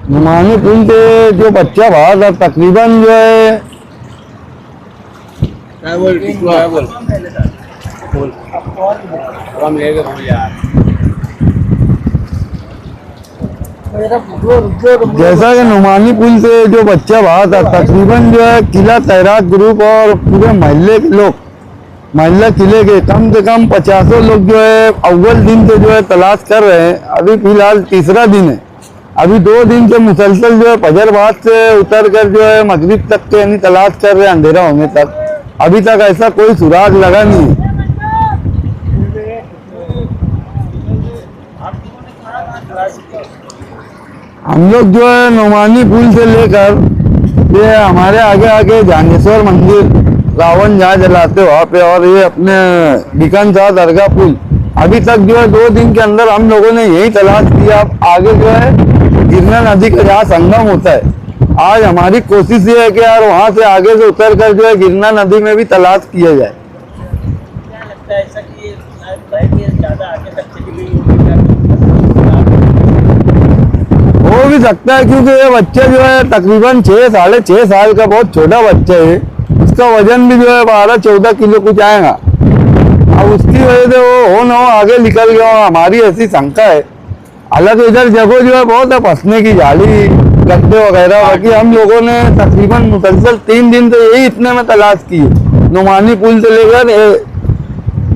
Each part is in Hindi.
नुमानी पुल से जो बच्चा बाहर था तकरीबन जो है जैसा कि नुमानी पुल से जो बच्चा बाहर था तकरीबन जो है किला तैराक ग्रुप और पूरे मोहल्ले के लोग मोहल्ला किले के कम से कम 50 लोग जो है अव्वल दिन से जो है तलाश कर रहे हैं। अभी फिलहाल तीसरा दिन है। अभी 2 दिन से मुसलसल जो है फजरबाद से उतर कर जो है मगरिब तक के यानी तलाश कर रहे हैं अंधेरा होने तक। अभी तक ऐसा कोई सुराग लगा नहीं है। हम लोग जो है नुमानी पुल से लेकर ये हमारे आगे आगे जानेश्वर मंदिर रावण जहाँ जलाते वहाँ पे और ये अपने बीकान शाह दरगाह पुल अभी तक जो है 2 दिन के अंदर हम लोगों ने यही तलाश किया। आगे जो है गिरना नदी का जहाँ संगम होता है आज हमारी कोशिश ये है कि यार वहाँ से आगे से उतर कर जो है गिरना नदी में भी तलाश किया जाए। क्या लगता है ऐसा कि ये ज़्यादा आगे तक चली गई हो भी सकता है क्योंकि ये बच्चे जो है तकरीबन 6 साढ़े 6 साल का बहुत छोटा बच्चा है। उसका वजन भी जो है 12-14 किलो कुछ आएगा। अब उसकी वजह से वो हो ना हो आगे निकल गया हमारी ऐसी शंका है। अलग इधर जगह जो है बहुत है फंसने की जाली गड्ढे वगैरह। बाकी हम लोगों ने तकरीबन मुसलसल 3 दिन से यही इतने में तलाश की है नुमानी पुल से लेकर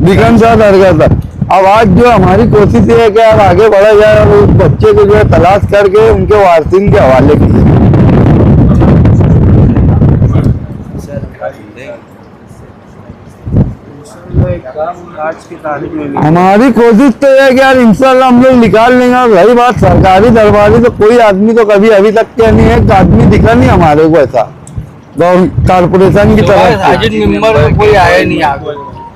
बीकान शाह दरगाह तक। अब आज जो हमारी कोशिश ये है कि अब आगे बढ़ा जाए और उस बच्चे को जो है तलाश करके उनके वारसीन के हवाले किए। हमारी कोशिश तो है कि यार इंशाल्लाह हम लोग निकाल लेंगे। और रही बात सरकारी दरबारी तो कोई आदमी तो कभी अभी तक क्या नहीं है, एक आदमी दिखा नहीं हमारे को ऐसा कारपोरेशन की तरफ साजिद मेंबर कोई आया नहीं आगे।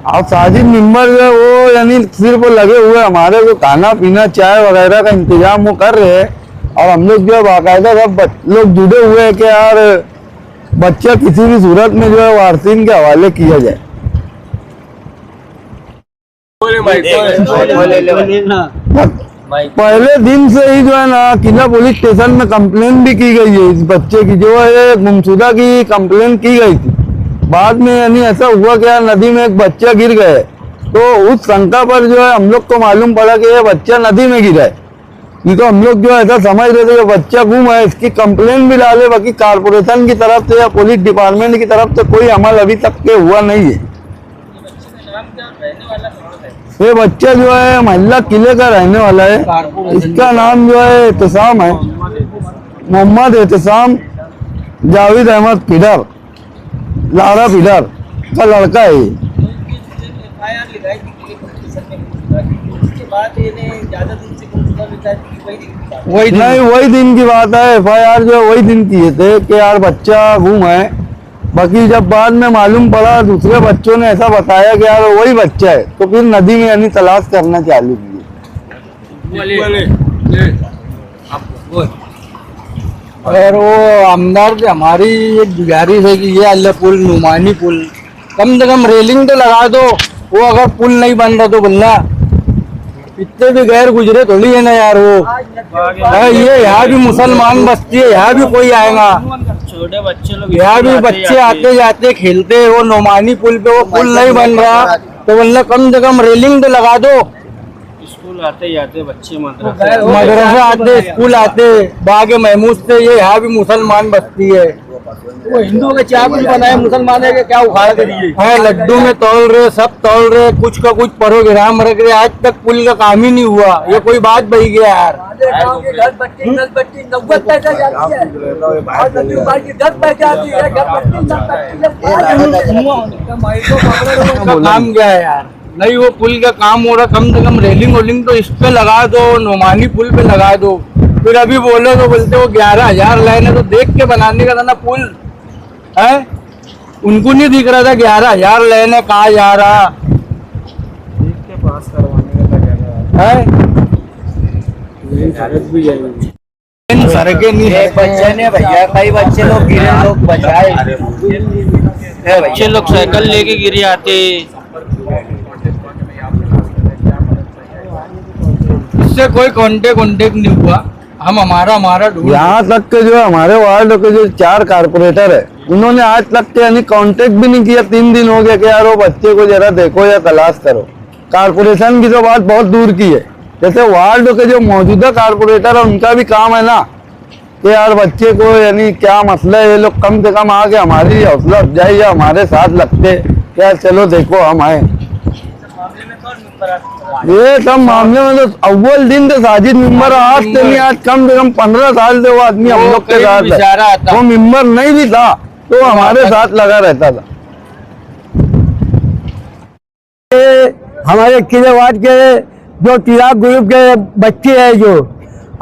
अब साजिद मेंबर जो है वो यानी सिर्फ वो लगे हुए हमारे को खाना पीना चाय वगैरह का इंतजाम वो कर रहे हैं। और हम लोग जो है बाकायदा सब लोग जुड़े हुए हैं कि यार बच्चा किसी भी सूरत में जो है वारसीन के हवाले किया जाए। पहले दिन से ही जो है ना किला पुलिस स्टेशन में कंप्लेन भी की गई है। इस बच्चे की जो है गुमशुदा की कंप्लेन की गई थी। बाद में यानी ऐसा हुआ कि यार नदी में एक बच्चा गिर गए तो उस शंका पर जो है हम लोग को मालूम पड़ा कि ये बच्चा नदी में गिरा है। नहीं तो हम लोग जो ऐसा समझ रहे थे कि बच्चा गुम है, इसकी कंप्लेन भी डाले। बाकी कारपोरेशन की तरफ से या पुलिस डिपार्टमेंट की तरफ से कोई अमल अभी तक के हुआ नहीं है। ये बच्चा जो है मोहल्ला किले का रहने वाला है। इसका नाम जो है एहतसाम है, मोहम्मद एहतसाम जावेद अहमद फिडर, लारा फिडर का लड़का है। वही दिन की बात है। FIR जो वही दिन किए थे कि यार बच्चा गुम है। बाकी जब बाद में मालूम पड़ा दूसरे बच्चों ने ऐसा बताया कि यार वही बच्चा है तो फिर नदी में यानी तलाश करना चालू की। और वो आमदार से हमारी एक गुजारिश है कि ये अल्लाह पुल नुमानी पुल कम से कम रेलिंग तो लगा दो। वो अगर पुल नहीं बन रहा तो बोलना इतने भी गैर गुजरे थोड़ी है ना यार। वो ये यहाँ भी मुसलमान बस्ती है, यहाँ भी कोई आएगा। छोटे बच्चे लोग यहाँ भी बच्चे आते जाते खेलते। वो नुमानी पुल पे वो पुल नहीं बन रहा तो बोलना कम से कम रेलिंग तो लगा दो। स्कूल आते जाते बच्चे मदरसा आते स्कूल आते बाग महमूद से। ये यहाँ भी मुसलमान बस्ती है। वो हिंदुओं के चाय कुछ बनाए मुसलमान है क्या उखाड़ के दिए है। लड्डू में तोल रहे, सब तोल रहे, कुछ का कुछ प्रोग्राम रख रहे। आज तक पुल का काम ही नहीं हुआ। ये कोई बात बही गया यार। काम क्या है यार। नहीं वो पुल का काम हो रहा, कम से कम रेलिंग वेलिंग तो इस पे लगा दो, नुमानी पुल पे लगा दो। फिर अभी बोलो तो बोलते वो 11,000 लाइन है तो देख के बनाने का था ना पुल है। उनको नहीं दिख रहा था 11,000 लाइन है कहाँ जा रहा देख के पास करवाने का है। सड़कें नहीं है। बच्चे ने भैया कई बच्चे लोग गिरे, लोग बचाए। बच्चे लोग साइकिल लेके गिरे आते। इससे कोई कांटेक्ट नहीं हुआ। हम हमारा ढूंढ यहाँ तक के जो है हमारे वार्ड के जो 4 कारपोरेटर है, उन्होंने आज तक के यानी कांटेक्ट भी नहीं किया। 3 दिन हो गया कि यार वो बच्चे को जरा देखो या तलाश करो। कारपोरेशन की तो बात बहुत दूर की है। जैसे वार्ड के जो मौजूदा कारपोरेटर है उनका भी काम है ना कि यार बच्चे को यानी क्या मसला है, ये लोग कम से कम आके हमारी हौसला अफजाई या हमारे साथ लगते यार चलो देखो हम आए। ये सब मामले में तो अव्वल दिन से साजिद मेंबर आज से नहीं, आज कम से कम 15 साल से वो आदमी हम लोग के साथ है। वो मेंबर नहीं भी था तो हमारे साथ लगा रहता था। हमारे किले वार्ड के जो चिराग ग्रुप के बच्चे हैं, जो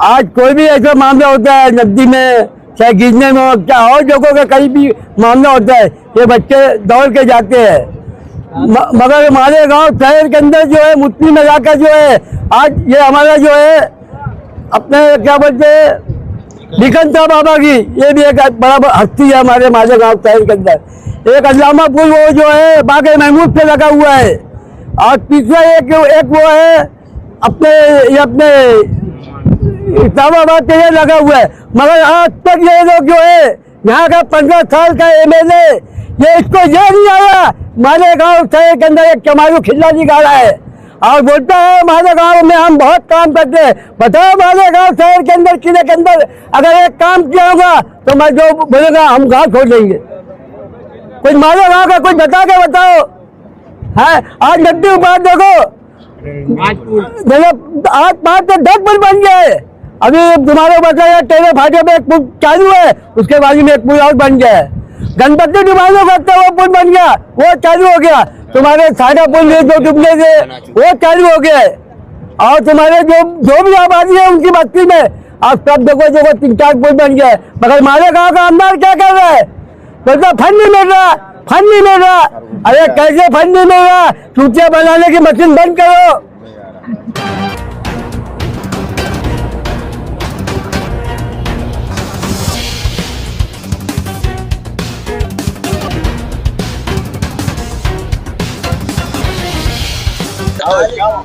आज कोई भी ऐसा मामला होता है नदी में चाहे गिरने में हो, क्या और जगहों का कहीं भी मामला होता है, ये बच्चे दौड़ के जाते हैं। मगर हमारे गांव शहर के अंदर जो है मुस्लिम इलाका जो है, आज ये हमारा जो है अपने क्या बोलते हैं निकंता बाबा की, ये भी एक बड़ा हस्ती है हमारे गांव शहर के अंदर। एक अल्लामा पुल वो जो है बागे महमूद पे लगा हुआ है, और तीसरा एक वो है अपने इस्लामाबाद पे लगा हुआ है। मगर आज तक ये लोग जो है यहाँ का 15 साल का MLA ये इसको ये नहीं आया हमारे गांव शहर के अंदर एक चमारू खिल्ला निकाला है और बोलता है हमारे गांव में हम बहुत काम करते हैं। बताओ हमारे गांव शहर के अंदर किले के अंदर अगर एक काम किया होगा तो मैं जो बोलेगा हम गांव छोड़ देंगे। कुछ हमारे गांव का कुछ बता के बताओ है। आज नदी उपार देखो, आज 5 से 10 पुल बन गया है। अभी तुम्हारे बताया टेरे फाटे पे एक पुल चालू है, उसके बाजू में एक पुल और बन गया है। गणपति डिमांडो करता वो पुल बन गया, वो चालू हो गया। तुम्हारे सादा पुल जो डूबने से वो चालू हो गया है। और तुम्हारे जो भी आबादी है उनकी बस्ती में आप सब देखो 3-4 पुल बन गया है। मगर हमारे गाँव का आमदार क्या कर रहा है, बोलता फंड नहीं मिल रहा, फंड नहीं मिल रहा। अरे कैसे फंड नहीं मिल रहा, चूतिया बनाने की मशीन बंद करो। जाओ